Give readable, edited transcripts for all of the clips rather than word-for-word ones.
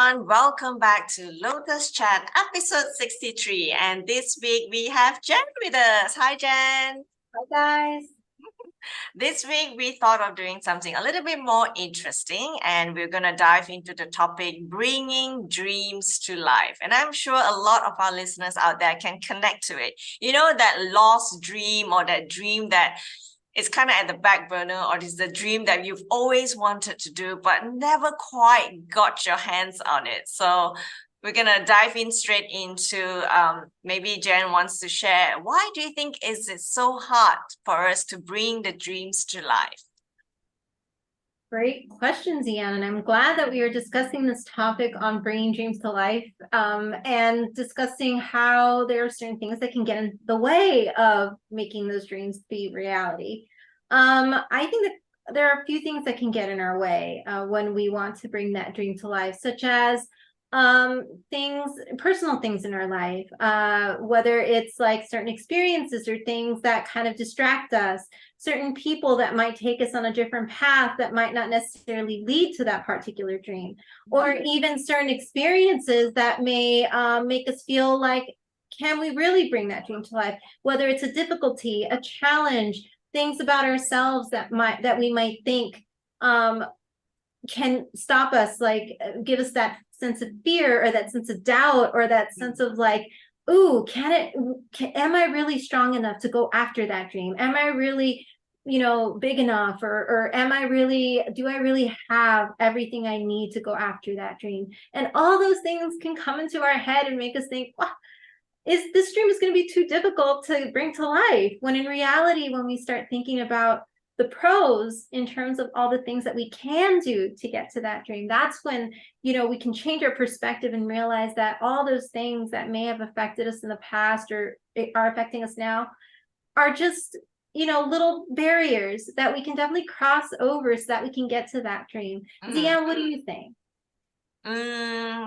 everyone. Welcome back to Lotus Chat, episode 63. And this week we have Jenn with us. Hi, Jenn. Hi, guys. This week we thought of doing something a little bit more interesting, and we're going to dive into the topic bringing dreams to life. And I'm sure a lot of our listeners out there can connect to it. You know, that lost dream or that dream that it's kind of at the back burner, or it's the dream that you've always wanted to do but never quite got your hands on it. So we're gonna dive in straight into maybe Jenn wants to share, why do you think is it so hard for us to bring the dreams to life? Great question, ZeAnn, and I'm glad that we are discussing this topic on bringing dreams to life and discussing how there are certain things that can get in the way of making those dreams be reality. I think that there are a few things that can get in our way when we want to bring that dream to life, such as personal things in our life, whether it's like certain experiences or things that kind of distract us, certain people that might take us on a different path that might not necessarily lead to that particular dream, or even certain experiences that may make us feel like, can we really bring that dream to life? Whether it's a difficulty, a challenge, things about ourselves that we might think can stop us, like give us that sense of fear or that sense of doubt or that sense of like, ooh, am I really strong enough to go after that dream? Am I really, big enough? Or do I really have everything I need to go after that dream? And all those things can come into our head and make us think, wow, this dream is going to be too difficult to bring to life. When in reality, when we start thinking about the pros in terms of all the things that we can do to get to that dream, that's when, we can change our perspective and realize that all those things that may have affected us in the past or are affecting us now are just, little barriers that we can definitely cross over so that we can get to that dream. ZeAnn, what do you think?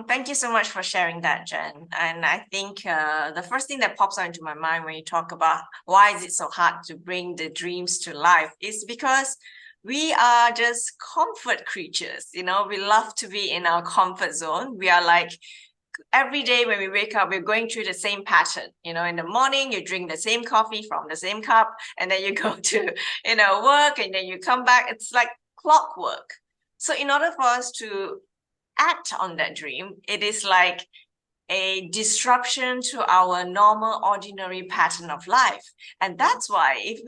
Thank you so much for sharing that, Jenn. And I think the first thing that pops out into my mind when you talk about why is it so hard to bring the dreams to life is because we are just comfort creatures. We love to be in our comfort zone. We are like, every day when we wake up, we're going through the same pattern. In the morning, you drink the same coffee from the same cup, and then you go to, work, and then you come back. It's like clockwork. So in order for us to act on that dream, it is like a disruption to our normal, ordinary pattern of life. And that's why if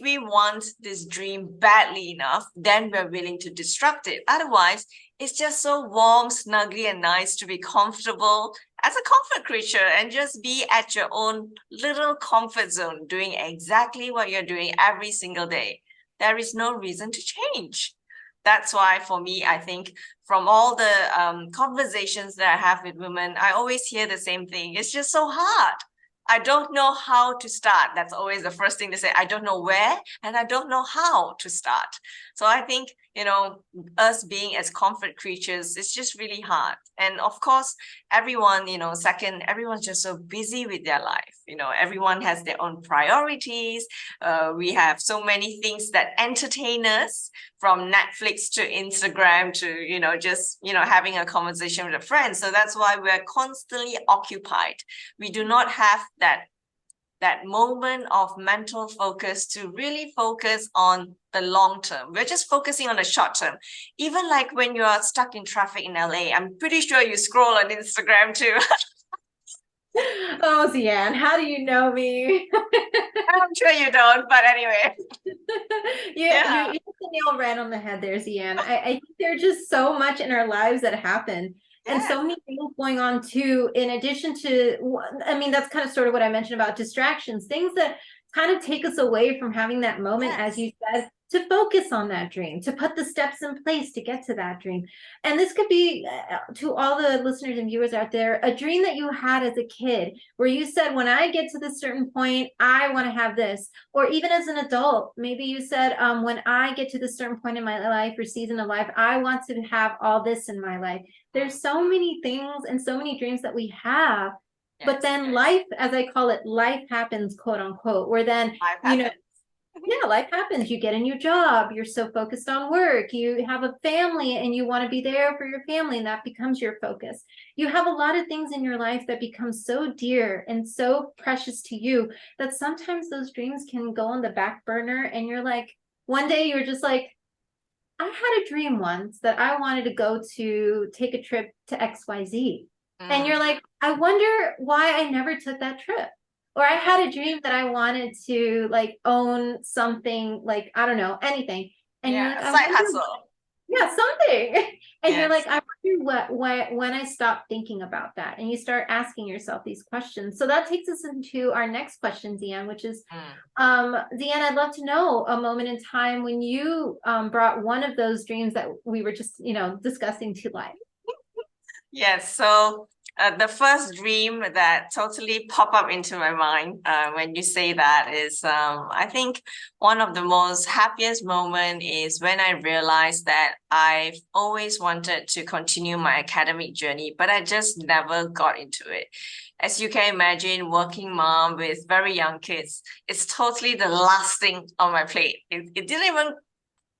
we want this dream badly enough, then we're willing to disrupt it. Otherwise, it's just so warm, snuggly, and nice to be comfortable as a comfort creature and just be at your own little comfort zone, doing exactly what you're doing every single day. There is no reason to change. That's why, for me, I think from all the conversations that I have with women, I always hear the same thing. It's just so hard. I don't know how to start. That's always the first thing to say. I don't know where, and I don't know how to start. So I think, us being as comfort creatures, it's just really hard. And of course, everyone, everyone's just so busy with their life. Everyone has their own priorities. We have so many things that entertain us, from Netflix to Instagram to, just, having a conversation with a friend. So that's why we're constantly occupied. We do not have that moment of mental focus to really focus on the long term. We're just focusing on the short term. Even like when you are stuck in traffic in LA, I'm pretty sure you scroll on Instagram too. Oh, ZeAnn, how do you know me? I'm sure you don't, but anyway. You hit the nail right on the head there, ZeAnn. I think there's just so much in our lives that happen. And so many things going on too, in addition to, that's kind of sort of what I mentioned about distractions, things that kind of take us away from having that moment, as you said, to focus on that dream, to put the steps in place to get to that dream. And this could be, to all the listeners and viewers out there, a dream that you had as a kid, where you said, when I get to this certain point, I want to have this. Or even as an adult, maybe you said, when I get to this certain point in my life or season of life, I want to have all this in my life. There's so many things and so many dreams that we have. But then life, as I call it, life happens, quote unquote, where then, Yeah, life happens. You get a new job, you're so focused on work, you have a family and you want to be there for your family, and that becomes your focus. You have a lot of things in your life that become so dear and so precious to you that sometimes those dreams can go on the back burner. And you're like, one day you're just like, I had a dream once that I wanted to go to take a trip to XYZ. And Mm. you're like, I wonder why I never took that trip. Or I had a dream that I wanted to like own something, like, I don't know, anything. And you're Yeah, like, a I side wonder, hustle. yeah, something. And you're Yes. like, I wonder when I stop thinking about that. And you start asking yourself these questions. So that takes us into our next question, ZeAnn, which is, Mm. ZeAnn, I'd love to know a moment in time when you brought one of those dreams that we were just, discussing to life. Yes, so the first dream that totally pop up into my mind when you say that is I think one of the most happiest moment is when I realized that I've always wanted to continue my academic journey, but I just never got into it. As you can imagine, working mom with very young kids, it's totally the last thing on my plate. It didn't even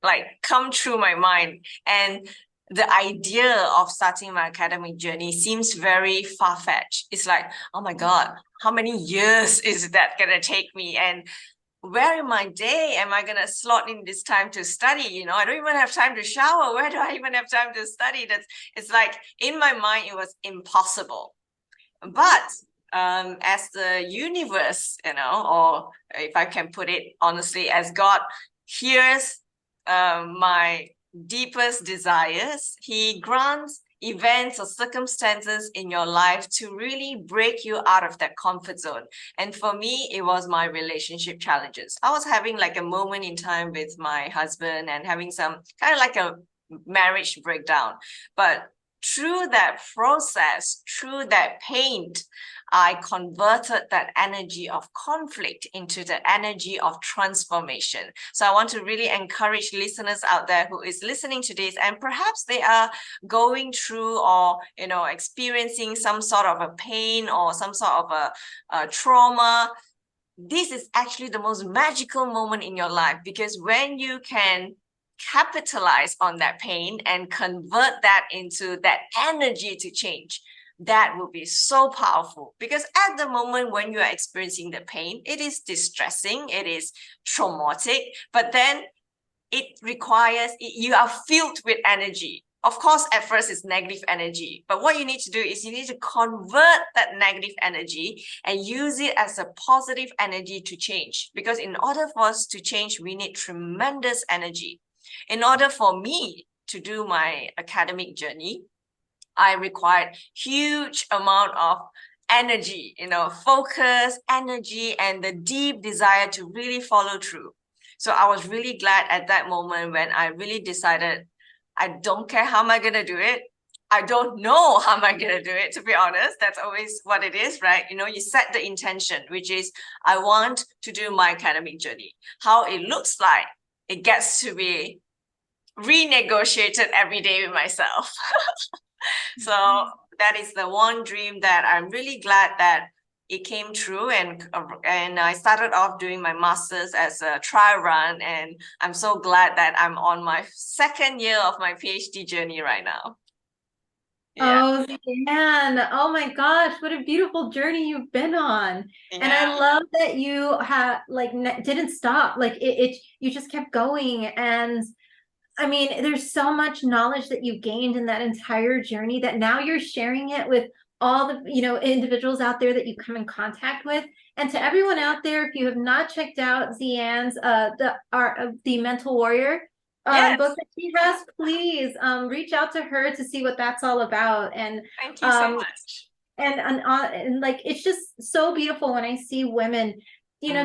like come through my mind. And the idea of starting my academic journey seems very far-fetched. It's like, oh my God, how many years is that gonna take me? And where in my day am I gonna slot in this time to study? I don't even have time to shower. Where do I even have time to study? It's like in my mind, it was impossible. But as the universe, or if I can put it honestly, as God hears my deepest desires, He grants events or circumstances in your life to really break you out of that comfort zone. And for me, it was my relationship challenges. I was having like a moment in time with my husband and having some kind of like a marriage breakdown. But through that process, through that pain, I converted that energy of conflict into the energy of transformation. So I want to really encourage listeners out there who is listening to this, and perhaps they are going through or experiencing some sort of a pain or some sort of a trauma. This is actually the most magical moment in your life, because when you can capitalize on that pain and convert that into that energy to change, that will be so powerful. Because at the moment when you are experiencing the pain, it is distressing, it is traumatic, but then it requires, you are filled with energy. Of course, at first it's negative energy, but what you need to do is you need to convert that negative energy and use it as a positive energy to change. Because in order for us to change, we need tremendous energy. In order for me to do my academic journey, I required huge amount of energy, focus, energy, and the deep desire to really follow through. So I was really glad at that moment when I really decided, I don't care how am I going to do it. I don't know how am I going to do it, to be honest. That's always what it is, right? You set the intention, which is I want to do my academic journey. How it looks like, it gets to be renegotiated every day with myself. So that is the one dream that I'm really glad that it came true, and I started off doing my master's as a trial run, and I'm so glad that I'm on my second year of my PhD journey right now. Yeah. Oh, man. Oh my gosh, what a beautiful journey you've been on. And I Yeah. love that you have like didn't stop. Like you just kept going. And I mean, there's so much knowledge that you gained in that entire journey that now you're sharing it with all the, individuals out there that you come in contact with. And to everyone out there, if you have not checked out ZeAnn's the Mental Warrior Yes. book that she has, please reach out to her to see what that's all about. And Thank you so um much. and like it's just so beautiful when I see women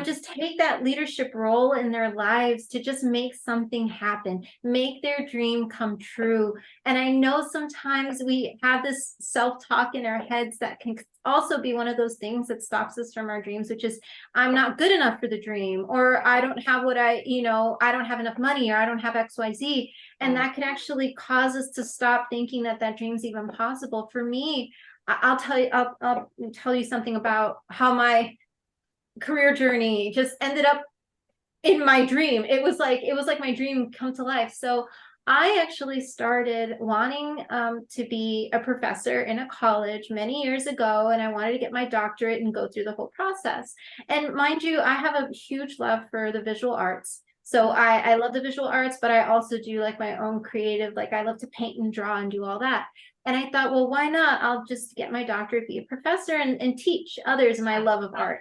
just take that leadership role in their lives to just make something happen, make their dream come true. And I know sometimes we have this self-talk in our heads that can also be one of those things that stops us from our dreams, which is I'm not good enough for the dream, or I don't have I don't have enough money, or I don't have XYZ. And that can actually cause us to stop thinking that that dream's even possible. For me, I'll tell you something about how my career journey just ended up in my dream. It was like my dream come to life. So I actually started wanting to be a professor in a college many years ago, and I wanted to get my doctorate and go through the whole process. And mind you, I have a huge love for the visual arts. So I love the visual arts, but I also do like my own creative, like I love to paint and draw and do all that. And I thought, well, why not? I'll just get my doctorate, be a professor, and teach others my love of art.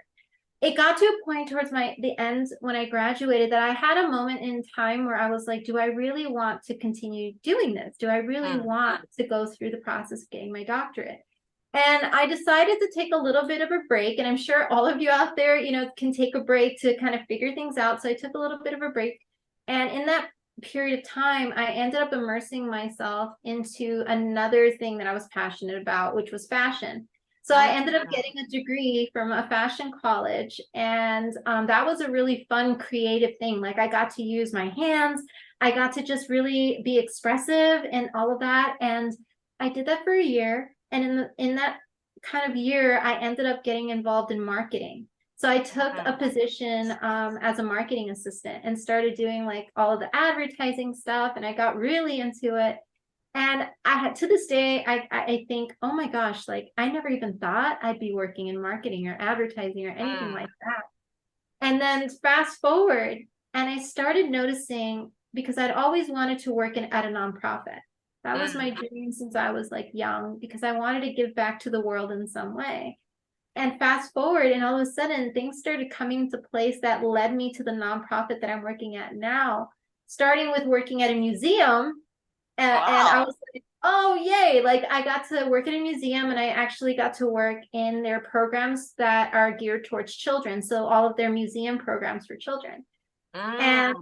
It got to a point towards the end when I graduated that I had a moment in time where I was like, do I really want to continue doing this? Do I really want to go through the process of getting my doctorate? And I decided to take a little bit of a break. And I'm sure all of you out there, can take a break to kind of figure things out. So I took a little bit of a break. And in that period of time, I ended up immersing myself into another thing that I was passionate about, which was fashion. So I ended up getting a degree from a fashion college, and that was a really fun, creative thing. Like I got to use my hands, I got to just really be expressive and all of that. And I did that for a year. And in that kind of year, I ended up getting involved in marketing. So I took a position as a marketing assistant and started doing like all of the advertising stuff, and I got really into it. And I had, to this day, I think, oh my gosh, like I never even thought I'd be working in marketing or advertising or anything like that. And then fast forward, and I started noticing, because I'd always wanted to work at a nonprofit. That was my dream since I was like young, because I wanted to give back to the world in some way. And fast forward, and all of a sudden, things started coming into place that led me to the nonprofit that I'm working at now, starting with working at a museum. And I was like, oh, yay. Like I got to work at a museum, and I actually got to work in their programs that are geared towards children. So all of their museum programs for children. And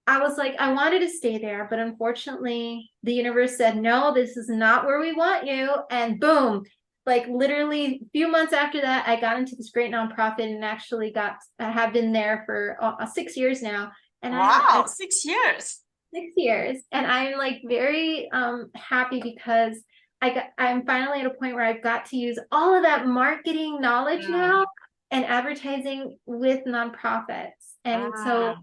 I was like, I wanted to stay there, but unfortunately the universe said, no, this is not where we want you. And boom, like literally a few months after that, I got into this great nonprofit and actually I have been there for 6 years now. And wow, 6 years. 6 years, and I'm like very happy because I'm finally at a point where I've got to use all of that marketing knowledge now and advertising with nonprofits. And so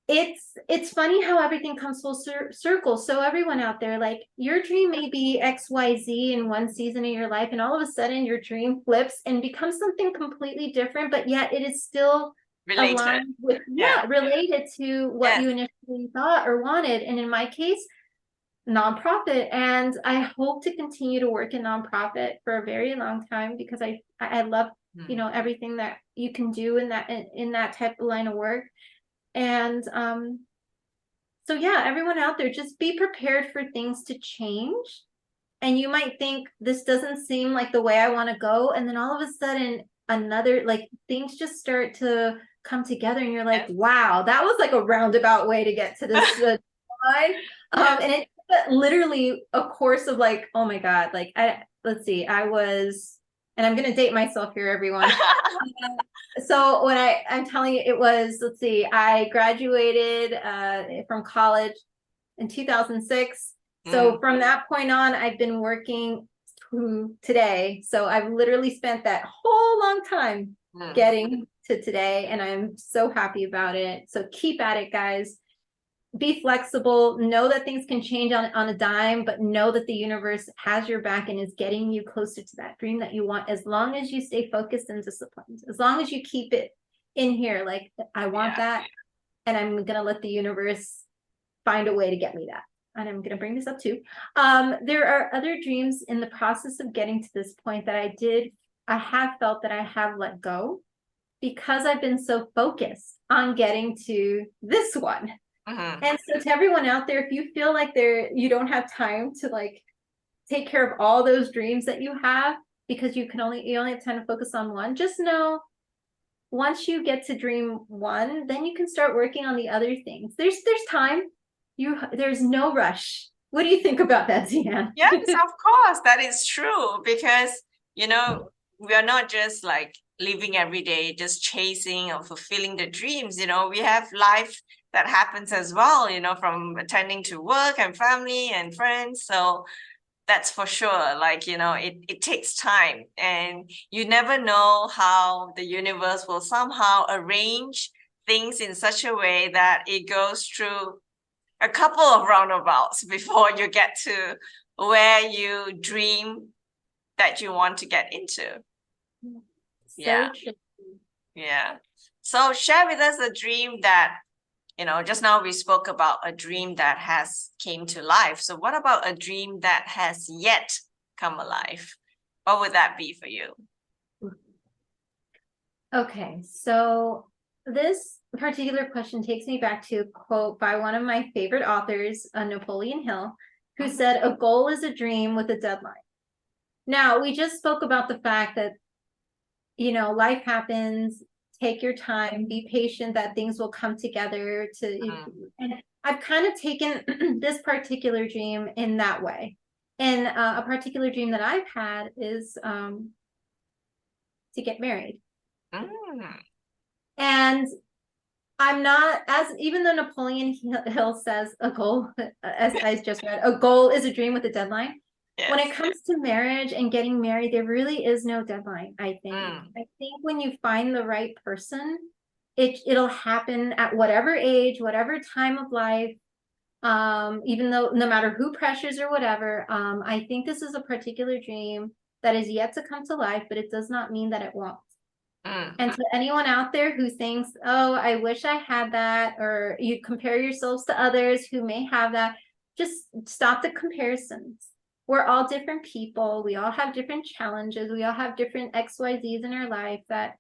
it's funny how everything comes full circle. So everyone out there, like your dream may be XYZ in one season of your life, and all of a sudden your dream flips and becomes something completely different, but yet it is still related with related to what you initially thought or wanted. And in my case, nonprofit. And I hope to continue to work in nonprofit for a very long time, because I love everything that you can do in that type of line of work. And so yeah, everyone out there, just be prepared for things to change. And you might think, this doesn't seem like the way I want to go, and then all of a sudden another, like things just start to come together, and you're like, wow, that was like a roundabout way to get to this line. And it literally a course of like, oh my God, like let's see, I was, and I'm gonna date myself here, everyone. So when I'm telling you, it was, let's see, I graduated from college in 2006. So from that point on, I've been working to today. So I've literally spent that whole long time getting to today, and I'm so happy about it. So keep at it, guys. Be flexible. Know that things can change on a dime, but know that the universe has your back and is getting you closer to that dream that you want, as long as you stay focused and disciplined. As long as you keep it in here, like, I want that, and I'm gonna let the universe find a way to get me that. And I'm gonna bring this up too. There are other dreams in the process of getting to this point that I have felt that I have let go, because I've been so focused on getting to this one. And so to everyone out there, if you feel like you don't have time to like take care of all those dreams that you have, because you only have time to focus on one, just know, once you get to dream one, then you can start working on the other things. There's time. There's no rush. What do you think about that, ZeAnn? Yes, of course, that is true, because we are not just like living every day just chasing or fulfilling the dreams. We have life that happens as well, from attending to work and family and friends. So that's for sure. Like, it takes time, and you never know how the universe will somehow arrange things in such a way that it goes through a couple of roundabouts before you get to where you dream that you want to get into. So true. Yeah. So share with us a dream that, just now we spoke about a dream that has came to life. So what about a dream that has yet come alive? What would that be for you? Okay, so this particular question takes me back to a quote by one of my favorite authors, Napoleon Hill, who said, "A goal is a dream with a deadline." Now, we just spoke about the fact that, life happens, take your time, be patient, that things will come together and I've kind of taken this particular dream in that way. And a particular dream that I've had is to get married. And I'm not, even though Napoleon Hill says a goal, as I just read, a goal is a dream with a deadline. Yes. When it comes to marriage and getting married, there really is no deadline, I think. I think when you find the right person, it'll happen at whatever age, whatever time of life, even though no matter who pressures or whatever. I think this is a particular dream that is yet to come to life, but it does not mean that it won't. And to anyone out there who thinks, oh, I wish I had that, or you compare yourselves to others who may have that, just stop the comparisons. We're all different people. We all have different challenges. We all have different XYZs in our life that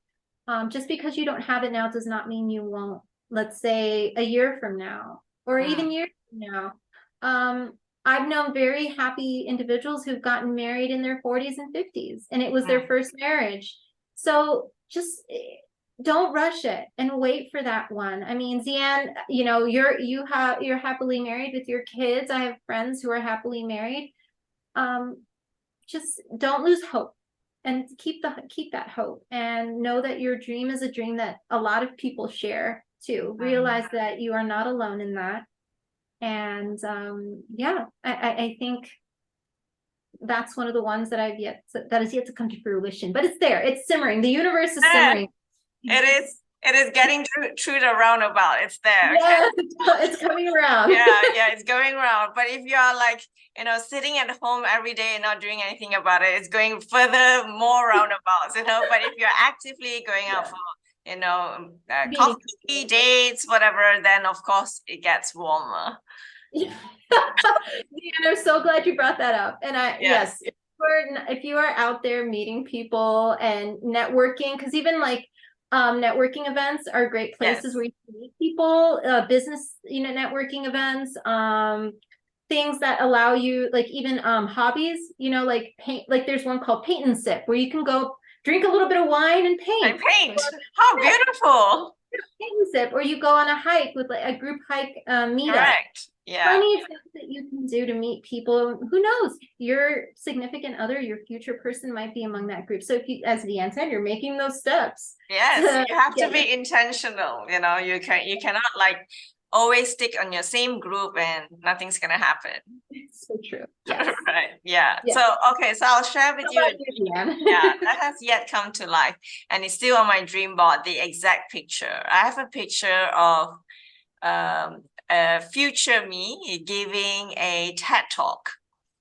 just because you don't have it now does not mean you won't, let's say a year from now, or even years from now. I've known very happy individuals who've gotten married in their 40s and 50s, and it was their first marriage. So just don't rush it and wait for that one. I mean, ZeAnn, you're happily married with your kids. I have friends who are happily married. Just don't lose hope, and keep that hope, and know that your dream is a dream that a lot of people share too. Realize that you are not alone in that. And I think that's one of the ones that that is yet to come to fruition, but it's there, it's simmering, the universe is simmering. It is getting through the roundabout. It's there. Yeah, it's coming around. Yeah, it's going around. But if you're like, sitting at home every day and not doing anything about it, it's going further, more roundabouts, But if you're actively going out for, coffee dates, whatever, then of course it gets warmer. Yeah. I'm so glad you brought that up. And yes, if you are out there meeting people and networking, because even like networking events are great places where you can meet people, business, networking events, things that allow you, like even hobbies, like paint, like there's one called Paint and Sip, where you can go drink a little bit of wine and paint. How beautiful. Paint and Sip, or you go on a hike with like a group hike meetup. Correct. Yeah. Plenty of things that you can do to meet people. Who knows? Your significant other, your future person might be among that group. So if you, as ZeAnn said, you're making those steps. Yes, you have to be intentional. You cannot like always stick on your same group and nothing's gonna happen. It's so true. Yes. Right. Yeah. So I'll share with you. That has yet come to life, and it's still on my dream board. The exact picture. I have a picture of future me giving a TED talk.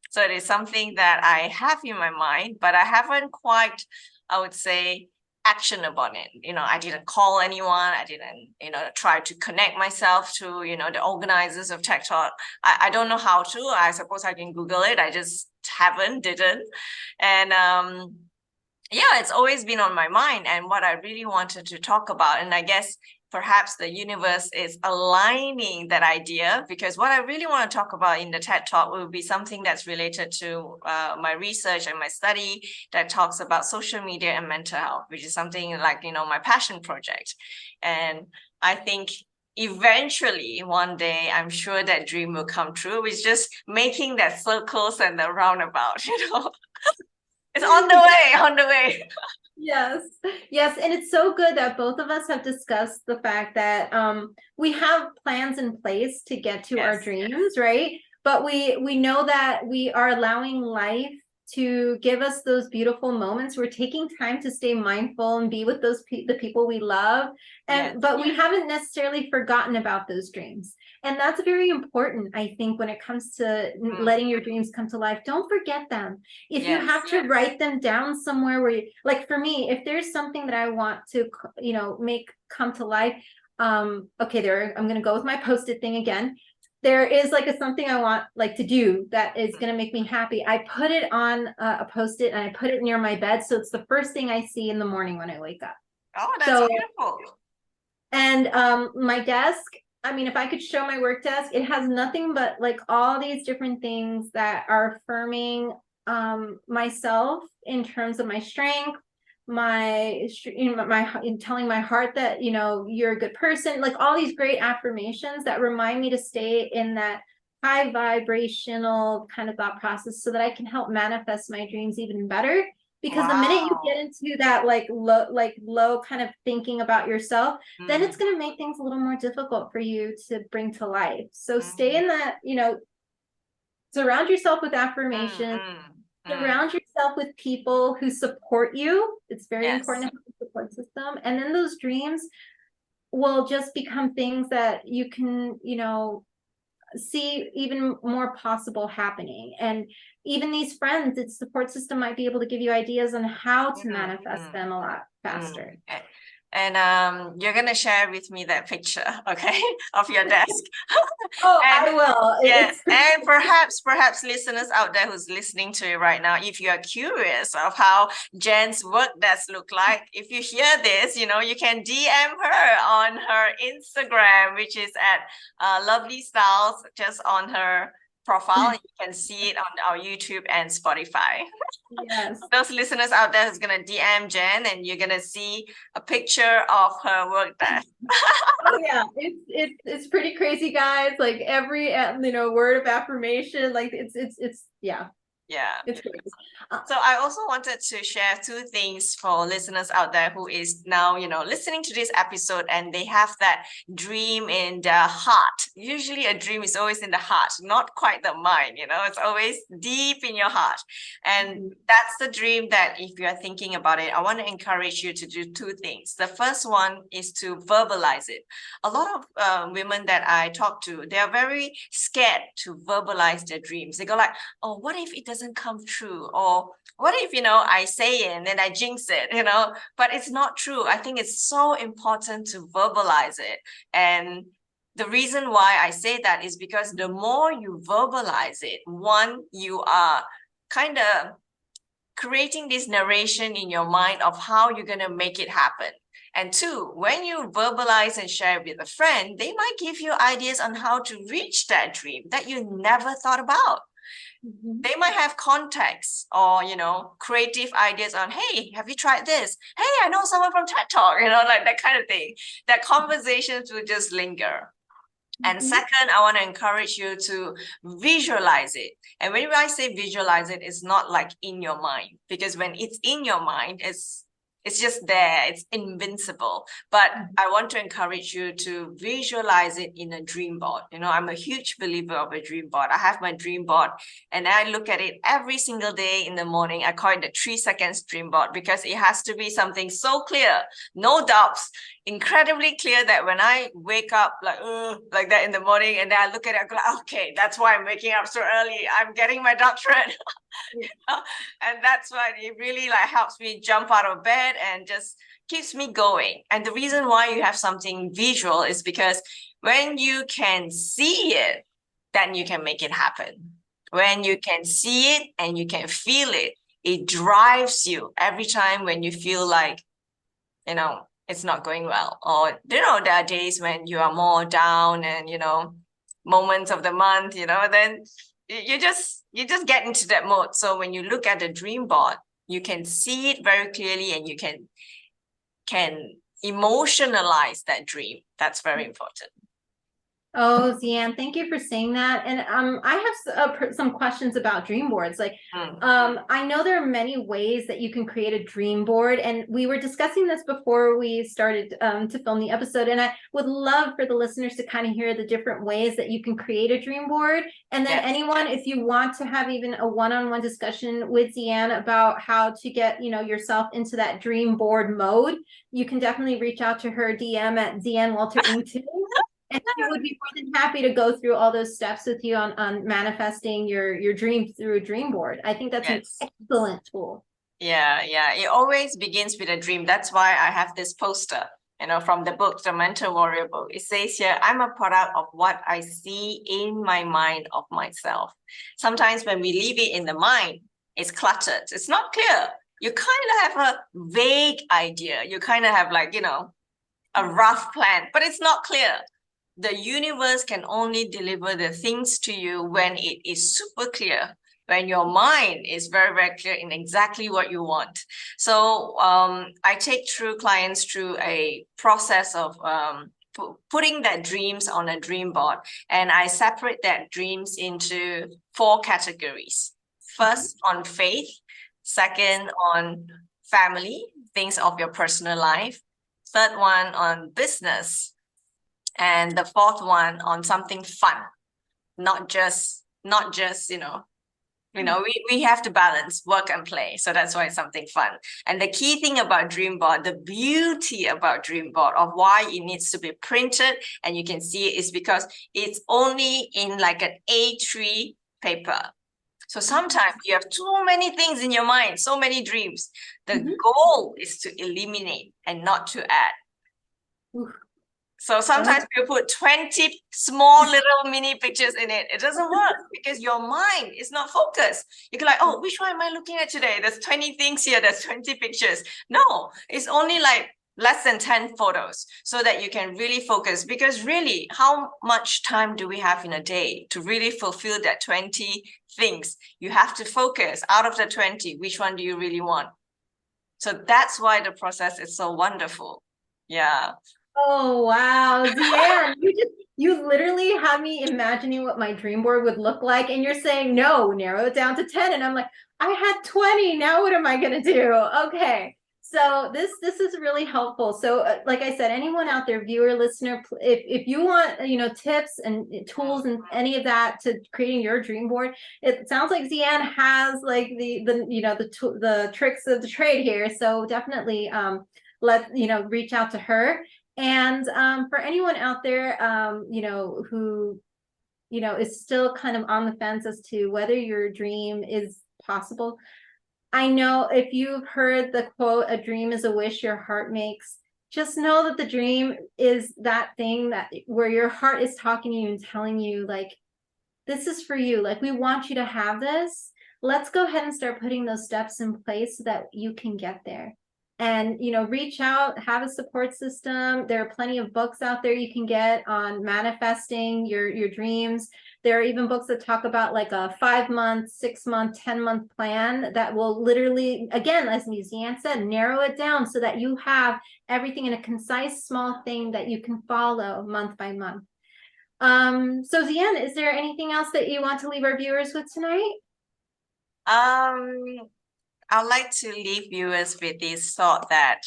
So it is something that I have in my mind, but I haven't quite, I would say, action upon it. I didn't call anyone. I didn't, try to connect myself to, the organizers of TED Talk. I don't know how to. I suppose I can Google it. I just didn't. And it's always been on my mind, and what I really wanted to talk about. And I guess perhaps the universe is aligning that idea, because what I really want to talk about in the TED Talk will be something that's related to my research and my study that talks about social media and mental health, which is something like, my passion project. And I think eventually one day, I'm sure that dream will come true. It's just making that circles and the roundabout, It's on the way. Yes. And it's so good that both of us have discussed the fact that we have plans in place to get to our dreams, right? But we know that we are allowing life to give us those beautiful moments. We're taking time to stay mindful and be with those the people we love. And but we haven't necessarily forgotten about those dreams. And that's very important, I think, when it comes to letting your dreams come to life. Don't forget them. If you have to write them down somewhere where, like for me, if there's something that I want to, make come to life, okay, I'm going to go with my Post-it thing again. There is like something I want to do that is going to make me happy. I put it on a Post-it and I put it near my bed. So it's the first thing I see in the morning when I wake up. Oh, that's beautiful. And my desk, I mean, if I could show my work desk, it has nothing but all these different things that are affirming myself in terms of my strength, telling my heart that you're a good person, all these great affirmations that remind me to stay in that high vibrational kind of thought process so that I can help manifest my dreams even better. Because the minute you get into that low kind of thinking about yourself, then it's going to make things a little more difficult for you to bring to life. So stay in that, surround yourself with affirmations. Surround yourself with people who support you. It's very important to have a support system. And then those dreams will just become things that you can, see even more possible happening. And even these friends, its support system might be able to give you ideas on how to manifest them a lot faster. And you're gonna share with me that picture, okay, of your desk. I will. Yes, and perhaps listeners out there who's listening to it right now, if you are curious of how Jenn's work desk look like, if you hear this, you can DM her on her Instagram, which is at Lovely Styles, just on her profile. You can see it on our YouTube and Spotify. Yes. Those listeners out there who's gonna DM Jenn, and you're gonna see a picture of her work desk. Oh yeah, it's pretty crazy, guys. Every word of affirmation, it's it's crazy. So I also wanted to share two things for listeners out there who is now listening to this episode and they have that dream in their heart. Usually a dream is always in the heart, not quite the mind. It's always deep in your heart, and that's the dream that if you are thinking about it, I want to encourage you to do two things. The first one is to verbalize it. A lot of women that I talk to, they are very scared to verbalize their dreams. They go like, oh, what if it doesn't come true? Or what if I say it and then I jinx it, but it's not true. I think it's so important to verbalize it. And the reason why I say that is because the more you verbalize it, one, you are kind of creating this narration in your mind of how you're going to make it happen. And two, when you verbalize and share it with a friend, they might give you ideas on how to reach that dream that you never thought about. They might have contacts or, creative ideas on, hey, have you tried this? Hey, I know someone from TED Talk, that kind of thing. That conversations will just linger. And second, I want to encourage you to visualize it. And when I say visualize it, it's not like in your mind, because when it's in your mind, it's just there, it's invincible. But I want to encourage you to visualize it in a dream board. I'm a huge believer of a dream board. I have my dream board and I look at it every single day in the morning. I call it the 3 seconds dream board because it has to be something so clear, no doubts, incredibly clear that when I wake up like that in the morning and then I look at it, I go like, okay, that's why I'm waking up so early. I'm getting my doctorate. And that's why it really helps me jump out of bed and just keeps me going. And the reason why you have something visual is because when you can see it, then you can make it happen. When you can see it and you can feel it, it drives you every time when you feel like, it's not going well. Or, there are days when you are more down and, moments of the month, then you just get into that mode. So when you look at the dream board, you can see it very clearly and you can emotionalize that dream. That's very important. Oh, ZeAnn, thank you for saying that. And I have some questions about dream boards. Like, I know there are many ways that you can create a dream board, and we were discussing this before we started to film the episode. And I would love for the listeners to kind of hear the different ways that you can create a dream board. And then anyone, if you want to have even a one-on-one discussion with ZeAnn about how to get, yourself into that dream board mode, you can definitely reach out to her DM at ZeAnn Walter Inc. And she would be more than happy to go through all those steps with you on manifesting your dreams through a dream board. I think that's an excellent tool. Yeah, yeah. It always begins with a dream. That's why I have this poster, from the book, The Mental Warrior book. It says here, I'm a product of what I see in my mind of myself. Sometimes when we leave it in the mind, it's cluttered. It's not clear. You kind of have a vague idea. You kind of have a rough plan, but it's not clear. The universe can only deliver the things to you when it is super clear, when your mind is very, very clear in exactly what you want. So I take clients through a process of putting their dreams on a dream board, and I separate that dreams into 4 categories. First, on faith. Second, on family, things of your personal life. Third one, on business. And the fourth one on something fun, not just we have to balance work and play. So that's why it's something fun. And the key thing about dream board, the beauty about dream board of why it needs to be printed and you can see it, is because it's only in like an A3 paper. So sometimes you have too many things in your mind, so many dreams. The goal is to eliminate and not to add. So sometimes you put 20 small little mini pictures in it. It doesn't work because your mind is not focused. You can oh, which one am I looking at today? There's 20 things here. There's 20 pictures. No, it's only like less than 10 photos so that you can really focus. Because really, how much time do we have in a day to really fulfill that 20 things? You have to focus. Out of the 20, which one do you really want? So that's why the process is so wonderful. Yeah. Oh, wow. ZeAnn, you literally have me imagining what my dream board would look like. And you're saying, no, narrow it down to 10. And I'm like, I had 20. Now what am I going to do? Okay. So this is really helpful. So like I said, anyone out there, viewer, listener, if you want, tips and tools and any of that to creating your dream board, it sounds like ZeAnn has like the tricks of the trade here. So definitely reach out to her. And for anyone out there, who, is still kind of on the fence as to whether your dream is possible. I know if you've heard the quote, a dream is a wish your heart makes, just know that the dream is that thing where your heart is talking to you and telling you, like, this is for you. Like, we want you to have this. Let's go ahead and start putting those steps in place so that you can get there. And, reach out, have a support system. There are plenty of books out there you can get on manifesting your dreams. There are even books that talk about like a 5-month, 6-month, 10-month plan that will literally, again, as ZeAnn said, narrow it down so that you have everything in a concise, small thing that you can follow month by month. So ZeAnn, is there anything else that you want to leave our viewers with tonight? I'd like to leave viewers with this thought that,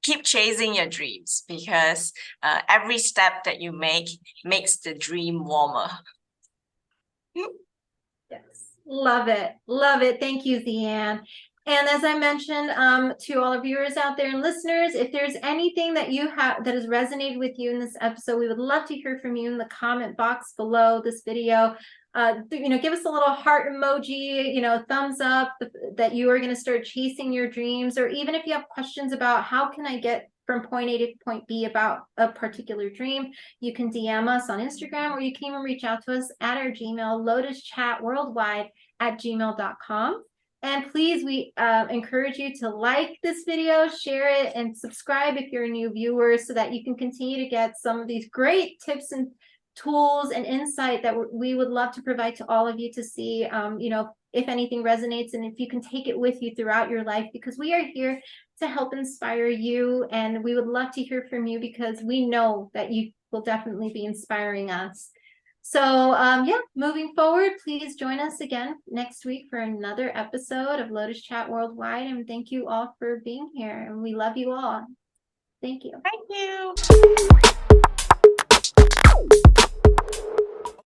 keep chasing your dreams, because every step that you make makes the dream warmer. Yes, love it. Love it. Thank you, ZeAnn. And as I mentioned to all our viewers out there and listeners, if there's anything that you have that has resonated with you in this episode, we would love to hear from you in the comment box below this video. Give us a little heart emoji, thumbs up that you are going to start chasing your dreams, or even if you have questions about how can I get from point A to point B about a particular dream, you can DM us on Instagram, or you can even reach out to us at our Gmail, lotuschatworldwide@gmail.com. And please, we encourage you to like this video, share it, and subscribe if you're a new viewer so that you can continue to get some of these great tips and tools and insight that we would love to provide to all of you to see, if anything resonates and if you can take it with you throughout your life, because we are here to help inspire you. And we would love to hear from you because we know that you will definitely be inspiring us. So yeah, moving forward, please join us again next week for another episode of Lotus Chat Worldwide. And thank you all for being here. And we love you all. Thank you. Thank you.